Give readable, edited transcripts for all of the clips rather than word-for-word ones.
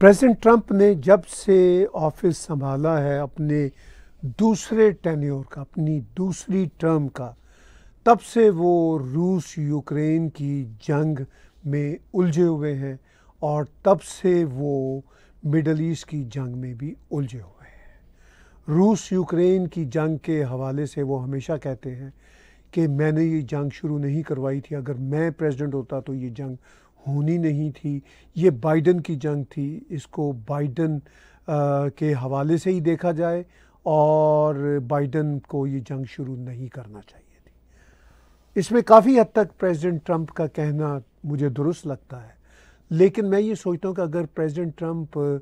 President Trump ने जब से ऑफिस संभाला है अपने दूसरे टेन्योर का, अपनी दूसरी टर्म का, तब से वो रूस यूक्रेन की जंग में उलझे हुए हैं और तब से वो मिडल ईस्ट की जंग में भी उलझे हुए हैं। रूस यूक्रेन की जंग के हवाले से वो हमेशा कहते हैं कि मैंने ये जंग शुरू नहीं करवाई थी, अगर मैं प्रेसिडेंट होता तो ये जंग होनी नहीं थी, ये बाइडन की जंग थी, इसको बाइडन के हवाले से ही देखा जाए और बाइडन को ये जंग शुरू नहीं करना चाहिए थी। इसमें काफ़ी हद तक प्रेसिडेंट ट्रंप का कहना मुझे दुरुस्त लगता है, लेकिन मैं ये सोचता हूँ कि अगर प्रेसिडेंट ट्रंप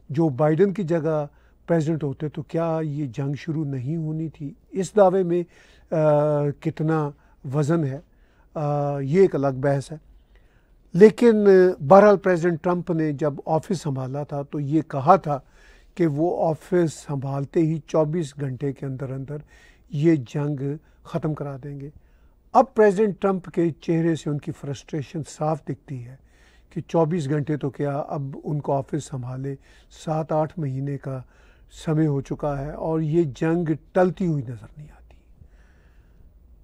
जो बाइडन की जगह प्रेसिडेंट होते तो क्या ये जंग शुरू नहीं होनी थी। इस दावे में कितना वज़न है ये एक अलग बहस है। लेकिन बहरहाल प्रेसिडेंट ट्रंप ने जब ऑफिस संभाला था तो ये कहा था कि वो ऑफिस संभालते ही 24 घंटे के अंदर अंदर ये जंग ख़त्म करा देंगे। अब प्रेसिडेंट ट्रंप के चेहरे से उनकी फ्रस्ट्रेशन साफ दिखती है कि 24 घंटे तो क्या, अब उनको ऑफिस संभाले 7-8 महीने का समय हो चुका है और ये जंग टलती हुई नज़र नहीं आती।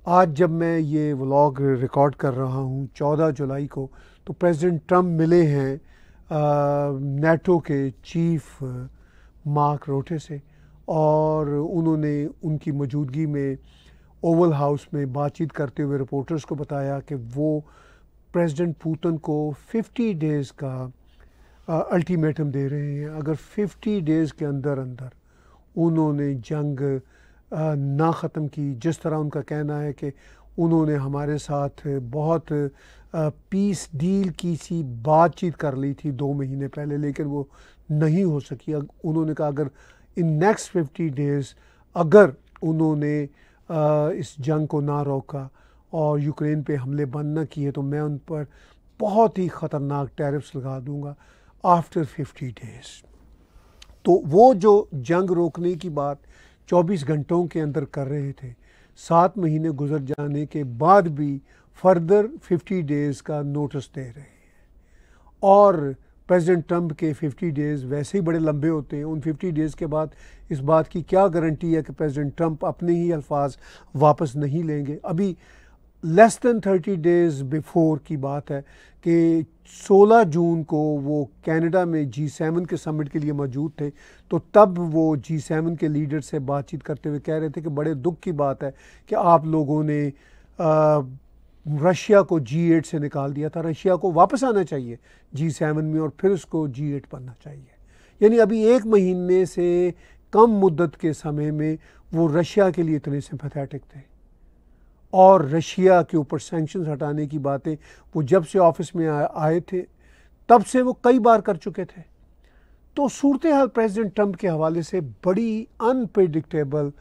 आज जब मैं ये व्लॉग रिकॉर्ड कर रहा हूँ 14 जुलाई को, तो प्रेसिडेंट ट्रंप मिले हैं नेटो के चीफ मार्क रूटे से और उन्होंने उनकी मौजूदगी में ओवल हाउस में बातचीत करते हुए रिपोर्टर्स को बताया कि वो प्रेसिडेंट पुतिन को 50 डेज़ का अल्टीमेटम दे रहे हैं। अगर 50 डेज़ के अंदर अंदर उन्होंने जंग ना ख़त्म की, जिस तरह उनका कहना है कि उन्होंने हमारे साथ बहुत पीस डील की सी बातचीत कर ली थी 2 महीने पहले, लेकिन वो नहीं हो सकी। उन्होंने कहा अगर इन नेक्स्ट 50 डेज़ अगर उन्होंने इस जंग को ना रोका और यूक्रेन पे हमले बंद न किए तो मैं उन पर बहुत ही ख़तरनाक टैरिफ्स लगा दूंगा आफ्टर 50 डेज़। तो वो जो जंग रोकने की बात 24 घंटों के अंदर कर रहे थे, 7 महीने गुजर जाने के बाद भी फर्दर 50 डेज़ का नोटिस दे रहे हैं। और प्रेसिडेंट ट्रंप के 50 डेज़ वैसे ही बड़े लंबे होते हैं। उन 50 डेज़ के बाद इस बात की क्या गारंटी है कि प्रेसिडेंट ट्रंप अपने ही अल्फाज वापस नहीं लेंगे। अभी लेस दैन 30 डेज़ बिफोर की बात है कि 16 जून को वो कनाडा में G7 के समिट के लिए मौजूद थे, तो तब वो G7 के लीडर से बातचीत करते हुए कह रहे थे कि बड़े दुख की बात है कि आप लोगों ने रशिया को G8 से निकाल दिया था। रशिया को वापस आना चाहिए G7 में और फिर उसको G8 बनना चाहिए। यानी अभी 1 महीने से कम मुद्दत के समय में वो रशिया के लिए इतने सिंपैथेटिक थे और रशिया के ऊपर सैंक्शंस हटाने की बातें वो जब से ऑफिस में आए थे तब से वो कई बार कर चुके थे। तो सूरत हाल प्रेसिडेंट ट्रंप के हवाले से बड़ी अनप्रेडिक्टेबल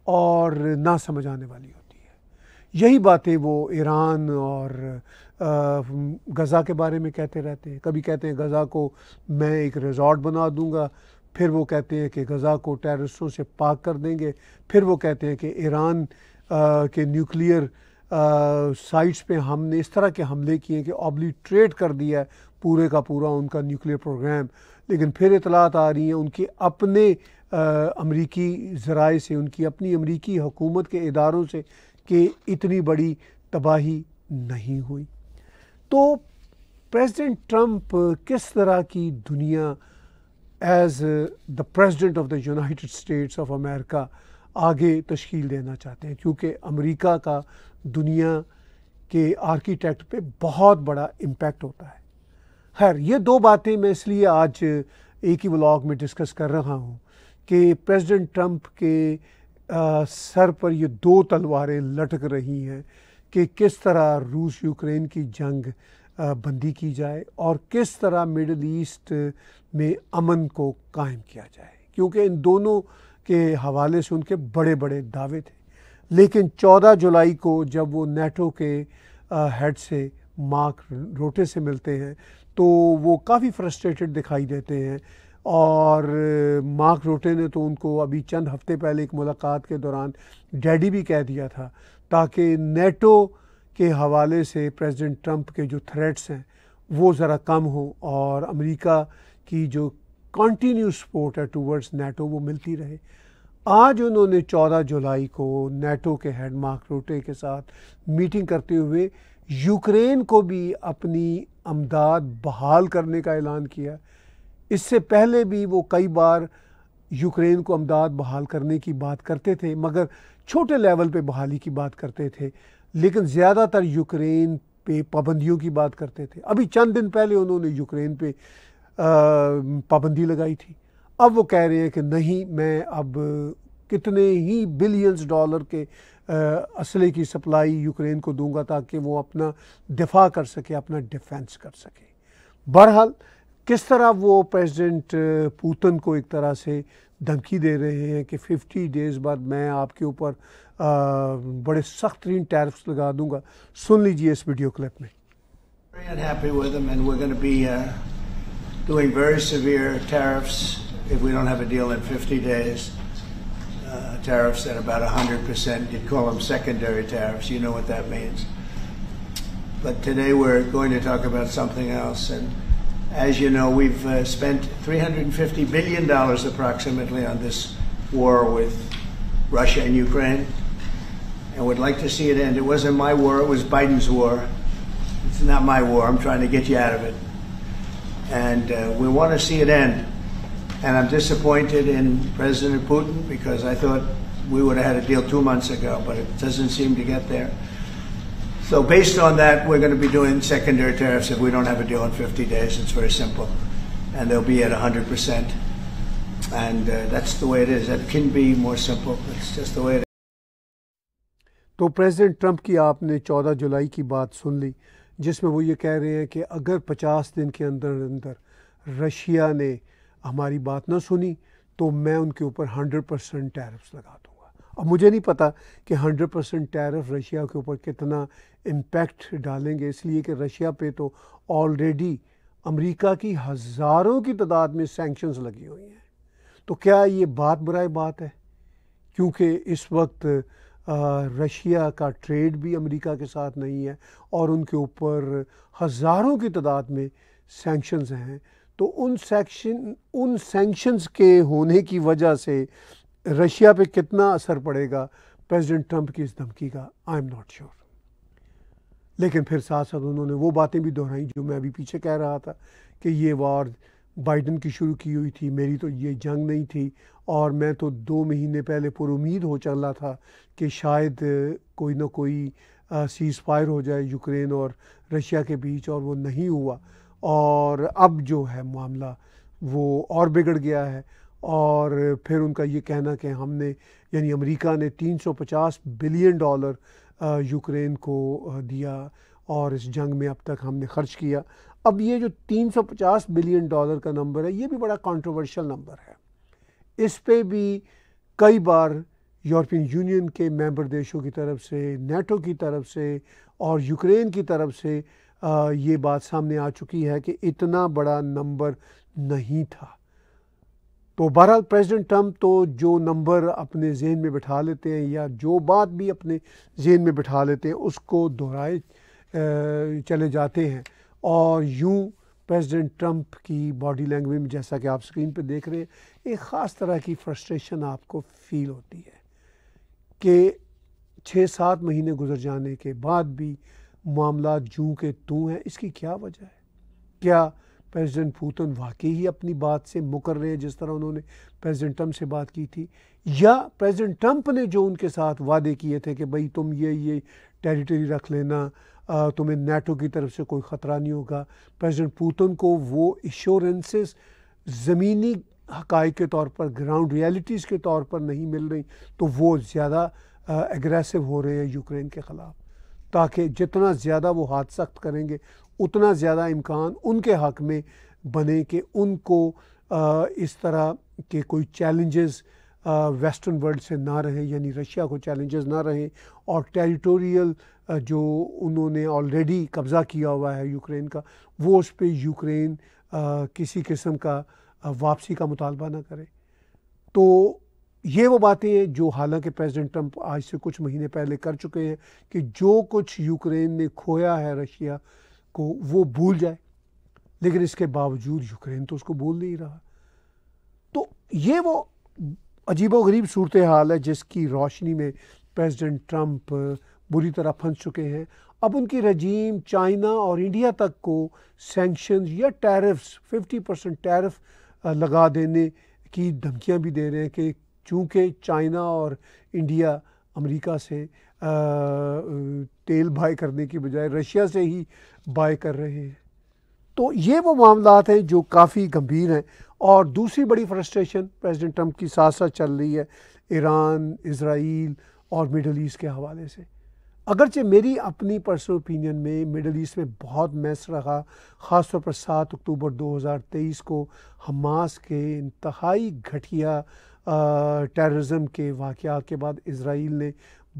और ना समझ आने वाली होती है। यही बातें वो ईरान और गज़ा के बारे में कहते रहते हैं। कभी कहते हैं गज़ा को मैं एक रिजॉर्ट बना दूंगा, फिर वो कहते हैं कि गज़ा को टेररिस्टों से पाक कर देंगे, फिर वो कहते हैं कि ईरान के न्यूक्लियर साइट्स पे हमने इस तरह के हमले किए कि ऑब्लिटरेट कर दिया है पूरे का पूरा उनका न्यूक्लियर प्रोग्राम। लेकिन फिर इतलात आ रही हैं उनके अपने अमरीकी ज़राए से, उनकी अपनी अमरीकी हुकूमत के इदारों से कि इतनी बड़ी तबाही नहीं हुई। तो प्रेसिडेंट ट्रंप किस तरह की दुनिया as the president of the United States of America आगे तश्कील देना चाहते हैं, क्योंकि अमेरिका का दुनिया के आर्किटेक्ट पे बहुत बड़ा इम्पैक्ट होता है। खैर, ये 2 बातें मैं इसलिए आज एक ही व्लॉग में डिस्कस कर रहा हूँ कि प्रेसिडेंट ट्रंप के सर पर ये 2 तलवारें लटक रही हैं कि किस तरह रूस यूक्रेन की जंग बंदी की जाए और किस तरह मिडल ईस्ट में अमन को कायम किया जाए, क्योंकि इन दोनों के हवाले से उनके बड़े बड़े दावे थे। लेकिन 14 जुलाई को जब वो नेटो के हेड से मार्क रूटे से मिलते हैं तो वो काफ़ी फ्रस्ट्रेटेड दिखाई देते हैं और मार्क रूटे ने तो उनको अभी चंद हफ्ते पहले एक मुलाकात के दौरान डैडी भी कह दिया था, ताकि नेटो के हवाले से प्रेसिडेंट ट्रंप के जो थ्रेट्स हैं वो ज़रा कम हो और अमेरिका की जो कंटिन्यू सपोर्ट है टूवर्ड्स नेटो वो मिलती रहे। आज उन्होंने 14 जुलाई को नेटो के हेड मार्क रूटे के साथ मीटिंग करते हुए यूक्रेन को भी अपनी अमदाद बहाल करने का ऐलान किया। इससे पहले भी वो कई बार यूक्रेन को अमदाद बहाल करने की बात करते थे, मगर छोटे लेवल पे बहाली की बात करते थे, लेकिन ज़्यादातर यूक्रेन पे पाबंदियों की बात करते थे। अभी चंद दिन पहले उन्होंने यूक्रेन पे पाबंदी लगाई थी। अब वो कह रहे हैं कि नहीं, मैं अब कितने ही बिलियंस डॉलर के असले की सप्लाई यूक्रेन को दूंगा ताकि वो अपना दिफा कर सके, अपना डिफेंस कर सके। बहरहाल किस तरह वो प्रेसिडेंट पुतिन को एक तरह से धमकी दे रहे हैं कि 50 डेज़ बाद मैं आपके ऊपर बड़े सख्त तरीन टैरिफ्स लगा दूंगा। सुन लीजिए इस वीडियो क्लिप में। Doing very severe tariffs if we don't have a deal in 50 days. Tariffs at about 100%. You'd call them secondary tariffs. You know what that means. But today we're going to talk about something else. And as you know, we've spent $350 billion approximately on this war with Russia and Ukraine. And would like to see it end. It wasn't my war. It was Biden's war. It's not my war. I'm trying to get you out of it. And we want to see it end. And I'm disappointed in President Putin because I thought we would have had a deal 2 months ago, but it doesn't seem to get there. So based on that, we're going to be doing secondary tariffs if we don't have a deal in 50 days. It's very simple. And they'll be at 100%. And that's the way it is. That can be more simple. It's just the way it is. तो president Trump की आपने 14 जुलाई की बात सुन ली, जिसमें वो ये कह रहे हैं कि अगर 50 दिन के अंदर अंदर रशिया ने हमारी बात ना सुनी तो मैं उनके ऊपर 100% टैरिफ्स लगा दूंगा। अब मुझे नहीं पता कि 100% टैरिफ रशिया के ऊपर कितना इम्पैक्ट डालेंगे, इसलिए कि रशिया पे तो ऑलरेडी अमेरिका की हज़ारों की तादाद में सैंक्शंस लगी हुई हैं। तो क्या ये बात बुराई बात है? क्योंकि इस वक्त रशिया का ट्रेड भी अमेरिका के साथ नहीं है और उनके ऊपर हज़ारों की तादाद में सैंक्शंस हैं। तो उन सैंक्शंस के होने की वजह से रशिया पे कितना असर पड़ेगा प्रेसिडेंट ट्रंप की इस धमकी का, आई एम नॉट श्योर। लेकिन फिर साथ साथ उन्होंने वो बातें भी दोहराई जो मैं अभी पीछे कह रहा था कि ये वार बाइडन की शुरू की हुई थी, मेरी तो ये जंग नहीं थी, और मैं तो 2 महीने पहले पुरुमीद हो चला था कि शायद कोई ना कोई सीज़ फायर हो जाए यूक्रेन और रशिया के बीच, और वो नहीं हुआ। और अब जो है मामला वो और बिगड़ गया है। और फिर उनका ये कहना कि हमने, यानी अमेरिका ने $350 बिलियन यूक्रेन को दिया और इस जंग में अब तक हमने ख़र्च किया। अब ये जो $350 बिलियन का नंबर है, ये भी बड़ा कंट्रोवर्शियल नंबर है। इस पे भी कई बार यूरोपियन यूनियन के मेंबर देशों की तरफ से, नेटो की तरफ से और यूक्रेन की तरफ से ये बात सामने आ चुकी है कि इतना बड़ा नंबर नहीं था। तो बहरहाल प्रेसिडेंट ट्रंप तो जो नंबर अपने जहन में बिठा लेते हैं या जो बात भी अपने जहन में बिठा लेते हैं उसको दोहराए चले जाते हैं। और यूं प्रेसिडेंट ट्रंप की बॉडी लैंग्वेज में, जैसा कि आप स्क्रीन पे देख रहे हैं, एक ख़ास तरह की फ्रस्ट्रेशन आपको फील होती है कि 6-7 महीने गुजर जाने के बाद भी मामला जूं के तूं है। इसकी क्या वजह है? क्या प्रेसिडेंट पुतिन वाकई ही अपनी बात से मुकर रहे हैं जिस तरह उन्होंने प्रेसिडेंट ट्रंप से बात की थी, या प्रेसिडेंट ट्रंप ने जो उनके साथ वादे किए थे कि भाई तुम ये टेरिटरी रख लेना, तुम्हें नेटो की तरफ से कोई ख़तरा नहीं होगा, प्रेसिडेंट पुतिन को वो एश्योरेंसेस ज़मीनी हक़ाइक़ के तौर पर, ग्राउंड रियलिटीज़ के तौर पर नहीं मिल रही, तो वो ज़्यादा एग्रेसिव हो रहे हैं यूक्रेन के ख़िलाफ़, ताकि जितना ज़्यादा वो हाथ सख्त करेंगे उतना ज़्यादा इम्कान उनके हक़ में बने कि उनको इस तरह के कोई चैलेंजेस वेस्टर्न वर्ल्ड से ना रहें, यानी रशिया को चैलेंजेस ना रहें, और टेरिटोरियल जो उन्होंने ऑलरेडी कब्ज़ा किया हुआ है यूक्रेन का, वो उस पर यूक्रेन किसी किस्म का वापसी का मुतालबा ना करे। तो ये वो बातें हैं जो हालांकि प्रेसिडेंट ट्रंप आज से कुछ महीने पहले कर चुके हैं कि जो कुछ यूक्रेन ने खोया है रशिया को वो भूल जाए, लेकिन इसके बावजूद यूक्रेन तो उसको भूल नहीं रहा। ये वो अजीबोगरीब सूरत हाल है जिसकी रोशनी में प्रेसिडेंट ट्रंप बुरी तरह फंस चुके हैं। अब उनकी रजीम चाइना और इंडिया तक को सैंक्शंस या टैरिफ्स 50% टैरिफ लगा देने की धमकियां भी दे रहे हैं कि चूँकि चाइना और इंडिया अमेरिका से तेल बाय करने की बजाय रशिया से ही बाय कर रहे हैं। तो ये वो मामलात हैं जो काफ़ी गंभीर हैं। और दूसरी बड़ी फ्रस्ट्रेशन प्रेसिडेंट ट्रंप की साथ साथ चल रही है ईरान, इज़राइल और मिडल ईस्ट के हवाले से। अगरचे मेरी अपनी पर्सनल ओपिनियन में मिडल ईस्ट में बहुत मैस रहा, ख़ास तौर पर 7 अक्टूबर 2023 को हमास के इंतहाई घटिया टेररिज्म के वाक़यात के बाद इज़राइल ने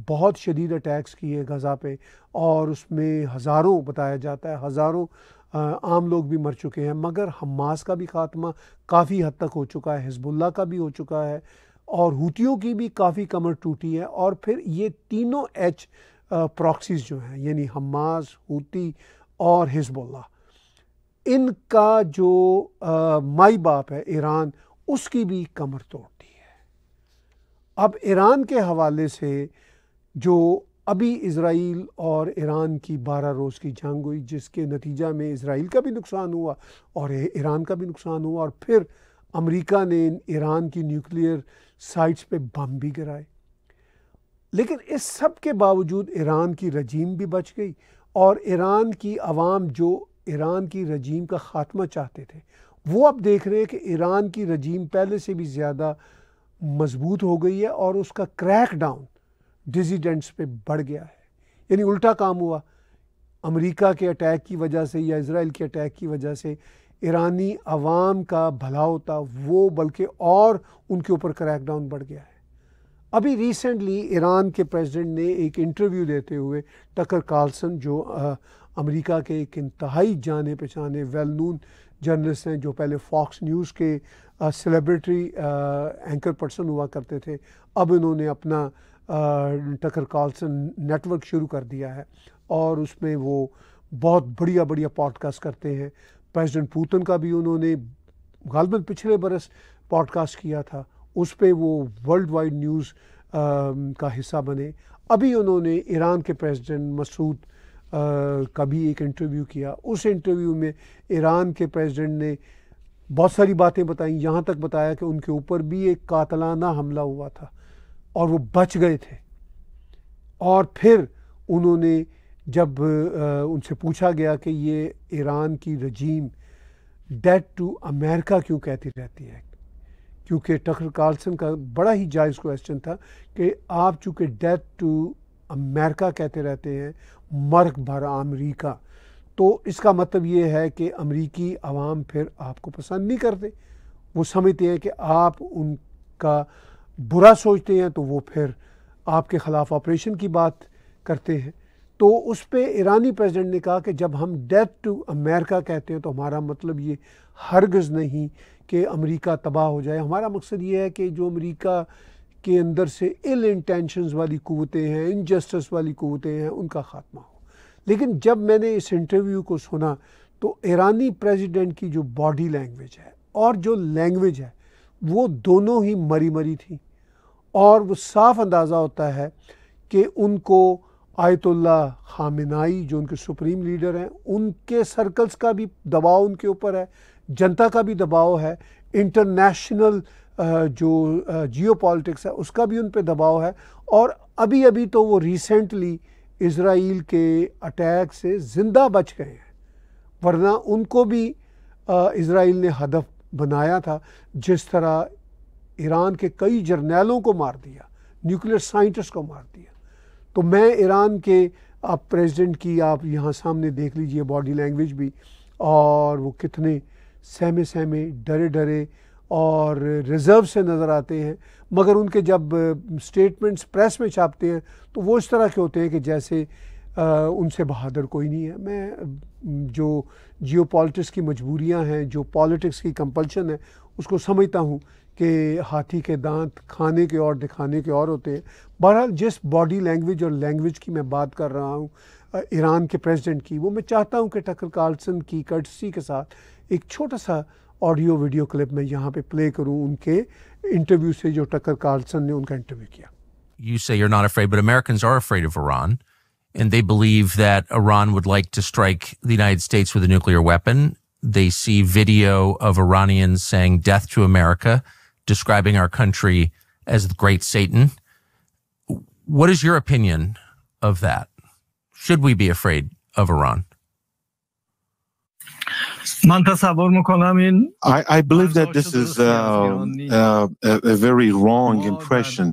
बहुत शदीद अटैक्स किए गज़ा पे, और उसमें हज़ारों, बताया जाता है हज़ारों आम लोग भी मर चुके हैं। मगर हमास का भी ख़ात्मा काफ़ी हद तक हो चुका है, हिज़्बुल्लाह का भी हो चुका है, और हूतियों की भी काफ़ी कमर टूटी है। और फिर ये तीनों एच प्रॉक्सीज जो हैं, यानी हमास, हूती और हिज़्बुल्लाह, इनका जो माई बाप है ईरान, उसकी भी कमर तोड़ दी है। अब ईरान के हवाले से जो अभी इज़राइल और ईरान की 12 रोज़ की जंग हुई, जिसके नतीजा में इज़राइल का भी नुकसान हुआ और ईरान का भी नुकसान हुआ, और फिर अमेरिका ने ईरान की न्यूक्लियर साइट्स पे बम भी गिराए। लेकिन इस सब के बावजूद ईरान की रजीम भी बच गई, और ईरान की आवाम जो ईरान की रजीम का ख़ात्मा चाहते थे, वो अब देख रहे हैं कि ईरान की रजीम पहले से भी ज़्यादा मजबूत हो गई है और उसका क्रैक डाउन डिसिडेंट्स पे बढ़ गया है। यानी उल्टा काम हुआ, अमेरिका के अटैक की वजह से या इज़राइल के अटैक की वजह से ईरानी आवाम का भला होता वो बल्कि और उनके ऊपर क्रैक डाउन बढ़ गया है। अभी रिसेंटली ईरान के प्रेसिडेंट ने एक इंटरव्यू देते हुए टकर कार्लसन, जो अमेरिका के एक इंतहाई जाने पहचाने वेल नून जर्नलिस्ट हैं, जो पहले फॉक्स न्यूज़ के सेलिब्रिटी एंकर पर्सन हुआ करते थे, अब इन्होंने अपना टकर कार्लसन नेटवर्क शुरू कर दिया है और उसमें वो बहुत बढ़िया बढ़िया पॉडकास्ट करते हैं। प्रेसिडेंट पुतिन का भी उन्होंने गालिबन पिछले बरस पॉडकास्ट किया था, उस पर वो वर्ल्ड वाइड न्यूज़ का हिस्सा बने। अभी उन्होंने ईरान के प्रेसिडेंट मसूद का भी एक इंटरव्यू किया। उस इंटरव्यू में ईरान के प्रेसिडेंट ने बहुत सारी बातें बताई, यहाँ तक बताया कि उनके ऊपर भी एक कातलाना हमला हुआ था और वो बच गए थे। और फिर उन्होंने जब उनसे पूछा गया कि ये ईरान की रजीम डेट टू अमेरिका क्यों कहती रहती है, क्योंकि टकर कार्लसन का बड़ा ही जायज़ क्वेश्चन था कि आप चूँकि डेट टू अमेरिका कहते रहते हैं, मर्ग भर अमेरिका, तो इसका मतलब ये है कि अमेरिकी अवाम फिर आपको पसंद नहीं करते। वो समझते हैं कि आप उनका बुरा सोचते हैं, तो वो फिर आपके ख़िलाफ़ ऑपरेशन की बात करते हैं। तो उस पर ईरानी प्रेसिडेंट ने कहा कि जब हम डेथ टू अमेरिका कहते हैं तो हमारा मतलब ये हरगिज़ नहीं कि अमेरिका तबाह हो जाए। हमारा मकसद ये है कि जो अमेरिका के अंदर से इल इंटेंशंस वाली क़ुव्वतें हैं, इनजस्टिस वाली क़ुव्वतें हैं, उनका ख़ात्मा हो। लेकिन जब मैंने इस इंटरव्यू को सुना तो ईरानी प्रेसिडेंट की जो बॉडी लैंग्वेज है और जो लैंग्वेज है वो दोनों ही मरी मरी थी, और वो साफ अंदाज़ा होता है कि उनको आयतुल्लाह खामेनाई जो उनके सुप्रीम लीडर हैं, उनके सर्कल्स का भी दबाव उनके ऊपर है, जनता का भी दबाव है, इंटरनेशनल जो जियोपॉलिटिक्स है उसका भी उन पे दबाव है। और अभी अभी तो वो रिसेंटली इज़राइल के अटैक से ज़िंदा बच गए हैं, वरना उनको भी इज़राइल ने हदफ बनाया था। जिस तरह ईरान के कई जर्नैलों को मार दिया, न्यूक्लियर साइंटिस्ट को मार दिया। तो मैं ईरान के आप प्रेसिडेंट की आप यहाँ सामने देख लीजिए बॉडी लैंग्वेज भी, और वो कितने सहमे सहमे, डरे डरे और रिज़र्व से नज़र आते हैं। मगर उनके जब स्टेटमेंट्स प्रेस में छापते हैं तो वो इस तरह के होते हैं कि जैसे उनसे बहादुर कोई नहीं है। मैं जो जियोपॉलिटिक्स की मजबूरियां हैं, जो पॉलिटिक्स की कंपल्शन है, उसको समझता हूँ कि हाथी के दांत खाने के और दिखाने के और होते हैं। बहरहाल जिस बॉडी लैंग्वेज और लैंग्वेज की मैं बात कर रहा हूँ ईरान के प्रेसिडेंट की, वो मैं चाहता हूँ कि टकर कार्लसन की कर्टसी के साथ एक छोटा सा ऑडियो वीडियो क्लिप मैं यहाँ पे प्ले करूँ उनके इंटरव्यू से, जो टकर कार्लसन ने उनका इंटरव्यू किया. You say you're not afraid, but Americans are afraid of Iran, and they believe that Iran would like to strike the United States with a nuclear weapon. They see video of Iranians saying death to America, describing our country as the great Satan. What is your opinion of that? Should we be afraid of Iran? I believe that this is a very wrong impression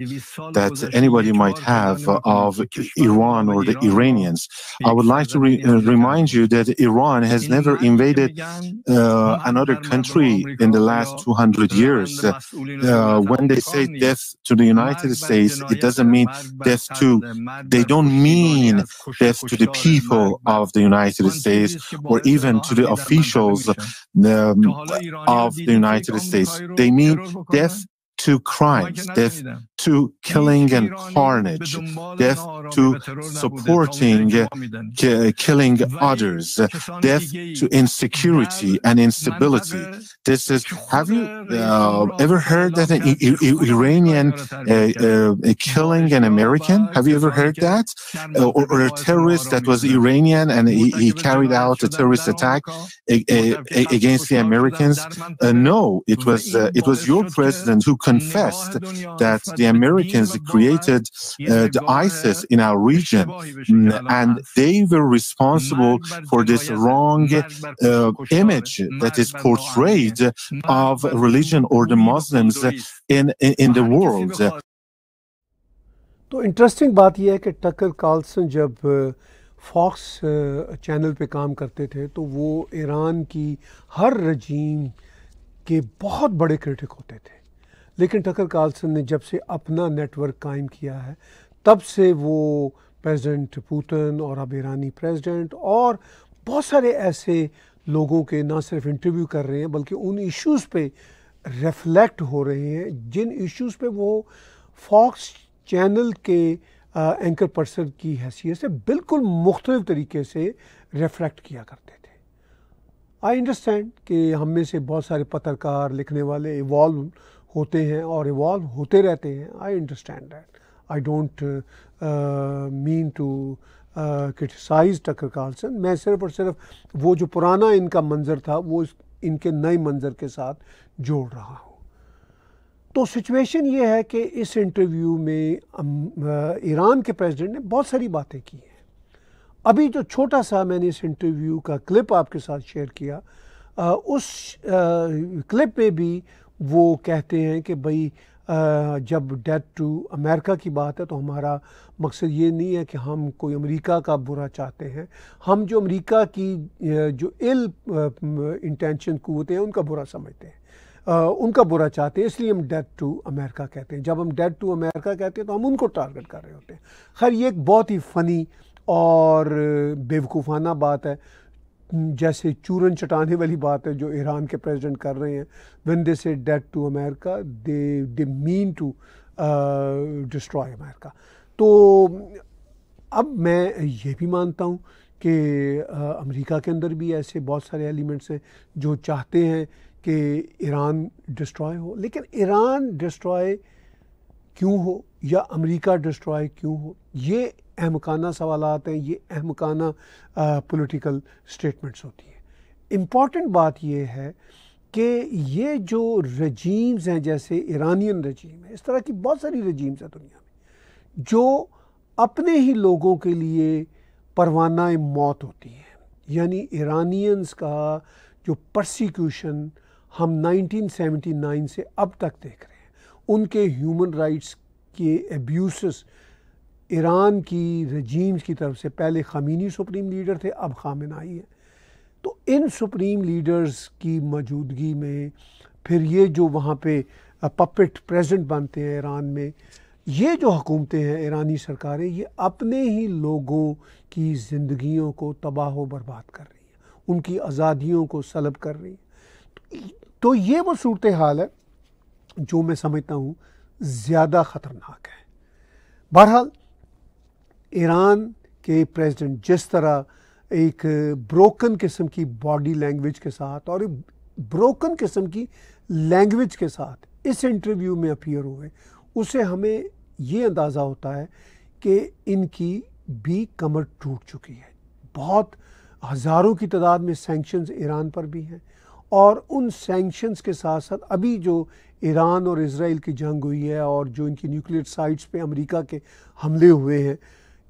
that anybody might have of Iran or the Iranians. I would like to remind you that Iran has never invaded another country in the last 200 years. When they say death to the United States, it doesn't mean death to, they don't mean death to the people of the United States or even to the officials of the United States. They mean death to crimes, death to killing and carnage, death to supporting killing others, death to insecurity and instability. This is. Have you ever heard that an Iranian killing an American? Have you ever heard that? Or a terrorist that was Iranian and he carried out a terrorist attack against the Americans? No, it was your president who confessed that the Americans created the ISIS in our region, and they were responsible for this wrong image that is portrayed of religion or the Muslims in the world. तो interesting बात यह है कि Tucker Carlson जब fox channel पे काम करते थे तो वो ईरान की हर रजीम के बहुत बड़े क्रिटिक होते थे. लेकिन टकर कार्लसन ने जब से अपना नेटवर्क कायम किया है तब से वो प्रेसिडेंट पुतिन और अब ईरानी प्रेसिडेंट और बहुत सारे ऐसे लोगों के ना सिर्फ इंटरव्यू कर रहे हैं बल्कि उन इश्यूज़ पे रिफ्लेक्ट हो रहे हैं जिन इश्यूज़ पे वो फॉक्स चैनल के एंकर पर्सन की हैसियत से बिल्कुल मुख्तलिफ तरीके से रिफ्लेक्ट किया करते थे. आई अंडरस्टैंड कि हम में से बहुत सारे पत्रकार लिखने वाले इवॉल्व होते हैं और इवॉल्व होते रहते हैं. I understand that. I don't mean to criticise Tucker Carlson. मैं सिर्फ और सिर्फ वो जो पुराना इनका मंज़र था वो इनके नए मंज़र के साथ जोड़ रहा हूँ. तो सिचुएशन ये है कि इस इंटरव्यू में ईरान के प्रेसिडेंट ने बहुत सारी बातें की हैं. अभी जो छोटा सा मैंने इस इंटरव्यू का क्लिप आपके साथ शेयर किया, उस क्लिप में भी वो कहते हैं कि भाई जब डेथ टू अमेरिका की बात है तो हमारा मकसद ये नहीं है कि हम कोई अमेरिका का बुरा चाहते हैं. हम जो अमेरिका की जो इल इंटेंशन क़ुव्वतें हैं उनका बुरा समझते हैं, उनका बुरा चाहते हैं, इसलिए हम डेथ टू अमेरिका कहते हैं. जब हम डेथ टू अमेरिका कहते हैं तो हम उनको टारगेट कर रहे होते हैं. खैर ये एक बहुत ही फ़नी और बेवकूफ़ाना बात है, जैसे चूरन चटाने वाली बात है जो ईरान के प्रेसिडेंट कर रहे हैं. When they say death to America they mean to destroy America. तो अब मैं ये भी मानता हूँ कि अमेरिका के अंदर भी ऐसे बहुत सारे एलिमेंट्स हैं जो चाहते हैं कि ईरान डिस्ट्रॉय हो. लेकिन ईरान डिस्ट्रॉय क्यों हो या अमेरिका डिस्ट्रॉय क्यों हो, ये अहमकाना सवालात हैं, ये अहमकाना पॉलिटिकल स्टेटमेंट्स होती हैं. इम्पॉर्टेंट बात ये है कि ये जो रजीम्स हैं जैसे ईरानियन रजीम है, इस तरह की बहुत सारी रजीम्स हैं दुनिया में जो अपने ही लोगों के लिए परवाना मौत होती हैं. यानी ईरानियंस का जो परसिक्यूशन हम 1979 से अब तक देख रहे हैं, उनके ह्यूमन राइट्स के एब्यूसेस ईरान की रजीम्स की तरफ से, पहले ख़मीनी सुप्रीम लीडर थे, अब ख़ामेनाई है. तो इन सुप्रीम लीडर्स की मौजूदगी में फिर ये जो वहाँ पे पपेट प्रेसिडेंट बनते हैं ईरान में, ये जो हुकूमतें हैं ईरानी सरकारें, ये अपने ही लोगों की ज़िंदगियों को तबाह व बर्बाद कर रही हैं, उनकी आज़ादियों को सलब कर रही हैं. तो ये वो सूरत हाल है जो मैं समझता हूँ ज़्यादा ख़तरनाक है. बहरहाल ईरान के प्रेसिडेंट जिस तरह एक ब्रोकन किस्म की बॉडी लैंग्वेज के साथ और ब्रोकन किस्म की लैंग्वेज के साथ इस इंटरव्यू में अपीयर हुए, उसे हमें ये अंदाज़ा होता है कि इनकी भी कमर टूट चुकी है। बहुत हज़ारों की तादाद में सैंक्शंस ईरान पर भी हैं, और उन सैंक्शंस के साथ साथ अभी जो ईरान और इज़राइल की जंग हुई है और जो इनकी न्यूक्लियर साइट्स पे अमेरिका के हमले हुए हैं,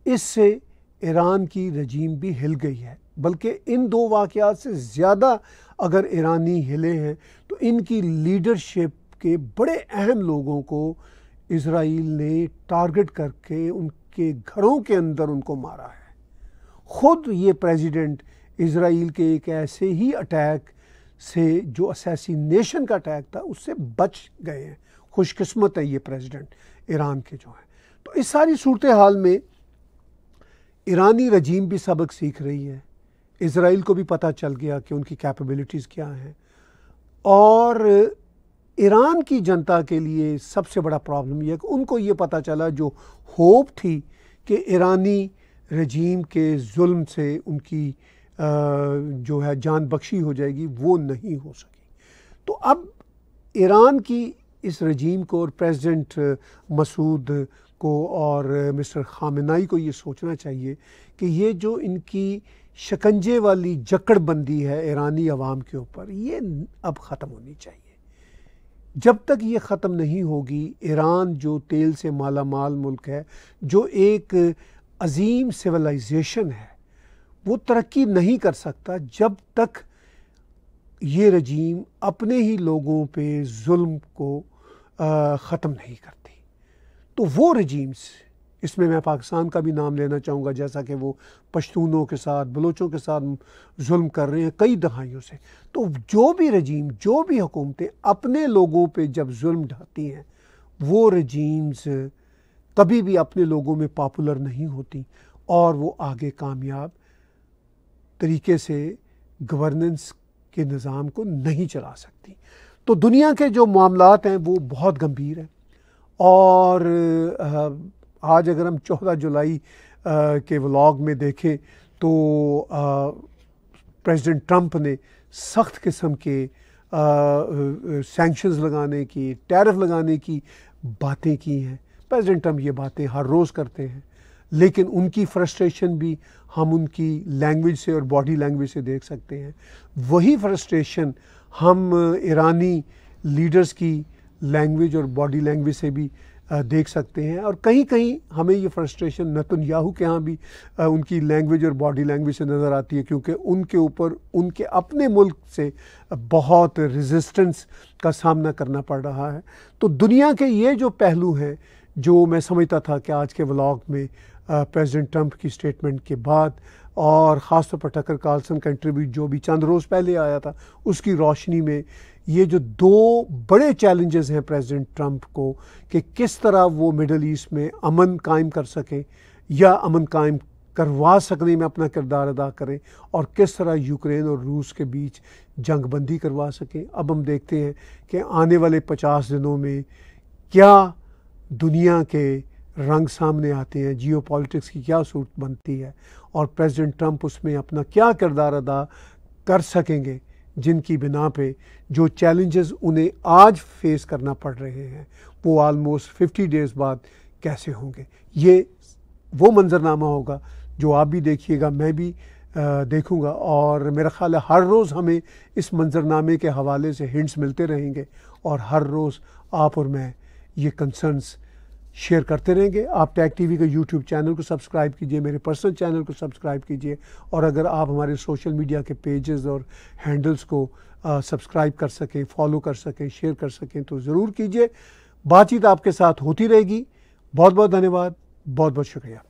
इससे ईरान की रजीम भी हिल गई है। बल्कि इन दो वाक़यात से ज़्यादा अगर ईरानी हिले हैं तो इनकी लीडरशिप के बड़े अहम लोगों को इज़राइल ने टारगेट करके उनके घरों के अंदर उनको मारा है। ख़ुद ये प्रेसिडेंट इज़राइल के एक ऐसे ही अटैक से, जो असैसिनेशन का अटैक था, उससे बच गए हैं। खुशकिस्मत है ये प्रेसिडेंट ईरान के जो हैं। तो इस सारी सूरत हाल में ईरानी रजीम भी सबक सीख रही है। इज़राइल को भी पता चल गया कि उनकी कैपेबिलिटीज़ क्या हैं, और ईरान की जनता के लिए सबसे बड़ा प्रॉब्लम यह है कि उनको ये पता चला, जो होप थी कि ईरानी रजीम के जुल्म से उनकी जो है जान बख्शी हो जाएगी, वो नहीं हो सकी। तो अब ईरान की इस रजीम को और प्रेसिडेंट मसूद को और मिस्टर खामेनाई को ये सोचना चाहिए कि ये जो इनकी शिकंजे वाली जकड़बंदी है ईरानी अवाम के ऊपर, ये अब ख़त्म होनी चाहिए। जब तक ये ख़त्म नहीं होगी, ईरान जो तेल से माला माल मुल्क है, जो एक अजीम सिविलाइजेशन है, वो तरक्की नहीं कर सकता जब तक ये रजीम अपने ही लोगों पे जुल्म को ख़त्म नहीं करती। तो वो रजीम्स, इसमें मैं पाकिस्तान का भी नाम लेना चाहूँगा, जैसा कि वो पश्तूनों के साथ, बलोचों के साथ जुल्म कर रहे हैं कई दहाइयों से। तो जो भी रजीम, जो भी हुकूमतें अपने लोगों पे जब जुल्म ढाती हैं, वो रजीम्स कभी भी अपने लोगों में पॉपुलर नहीं होती और वो आगे कामयाब तरीके से गवर्नेंस के निज़ाम को नहीं चला सकती। तो दुनिया के जो मामलात हैं वो बहुत गंभीर हैं, और आज अगर हम 14 जुलाई के व्लॉग में देखें तो प्रेसिडेंट ट्रंप ने सख्त किस्म के सैंक्शंस लगाने की, टैरिफ लगाने की बातें की हैं। प्रेसिडेंट ट्रंप ये बातें हर रोज़ करते हैं, लेकिन उनकी फ्रस्ट्रेशन भी हम उनकी लैंग्वेज से और बॉडी लैंग्वेज से देख सकते हैं। वही फ्रस्ट्रेशन हम ईरानी लीडर्स की लैंग्वेज और बॉडी लैंग्वेज से भी देख सकते हैं, और कहीं कहीं हमें ये फ्रस्ट्रेशन नेतन्याहू के यहाँ भी उनकी लैंग्वेज और बॉडी लैंग्वेज से नज़र आती है, क्योंकि उनके ऊपर उनके अपने मुल्क से बहुत रेजिस्टेंस का सामना करना पड़ रहा है। तो दुनिया के ये जो पहलू हैं, जो मैं समझता था कि आज के व्लॉग में प्रेसिडेंट ट्रंप की स्टेटमेंट के बाद, और ख़ास तौर पर टकर कार्लसन का इंटरव्यू जो भी चंद रोज़ पहले आया था, उसकी रोशनी में ये जो दो बड़े चैलेंजेस हैं प्रेसिडेंट ट्रंप को, कि किस तरह वो मिडल ईस्ट में अमन कायम कर सकें या अमन कायम करवा सकने में अपना किरदार अदा करें, और किस तरह यूक्रेन और रूस के बीच जंग बंदी करवा सकें। अब हम देखते हैं कि आने वाले 50 दिनों में क्या दुनिया के रंग सामने आते हैं, जियो पॉलिटिक्स की क्या सूरत बनती है, और प्रेसिडेंट ट्रंप उसमें अपना क्या किरदार अदा कर सकेंगे, जिनकी बिना पे जो चैलेंजेस उन्हें आज फेस करना पड़ रहे हैं वो ऑलमोस्ट 50 डेज़ बाद कैसे होंगे। ये वो मंजरनामा होगा जो आप भी देखिएगा, मैं भी देखूंगा, और मेरा ख्याल है हर रोज़ हमें इस मंजरनामे के हवाले से हिंट्स मिलते रहेंगे, और हर रोज़ आप और मैं ये कंसर्न्स शेयर करते रहेंगे। आप टैग टीवी का यूट्यूब चैनल को सब्सक्राइब कीजिए, मेरे पर्सनल चैनल को सब्सक्राइब कीजिए, और अगर आप हमारे सोशल मीडिया के पेजेस और हैंडल्स को सब्सक्राइब कर सकें, फॉलो कर सकें, शेयर कर सकें तो ज़रूर कीजिए। बातचीत आपके साथ होती रहेगी। बहुत बहुत धन्यवाद, बहुत बहुत शुक्रिया।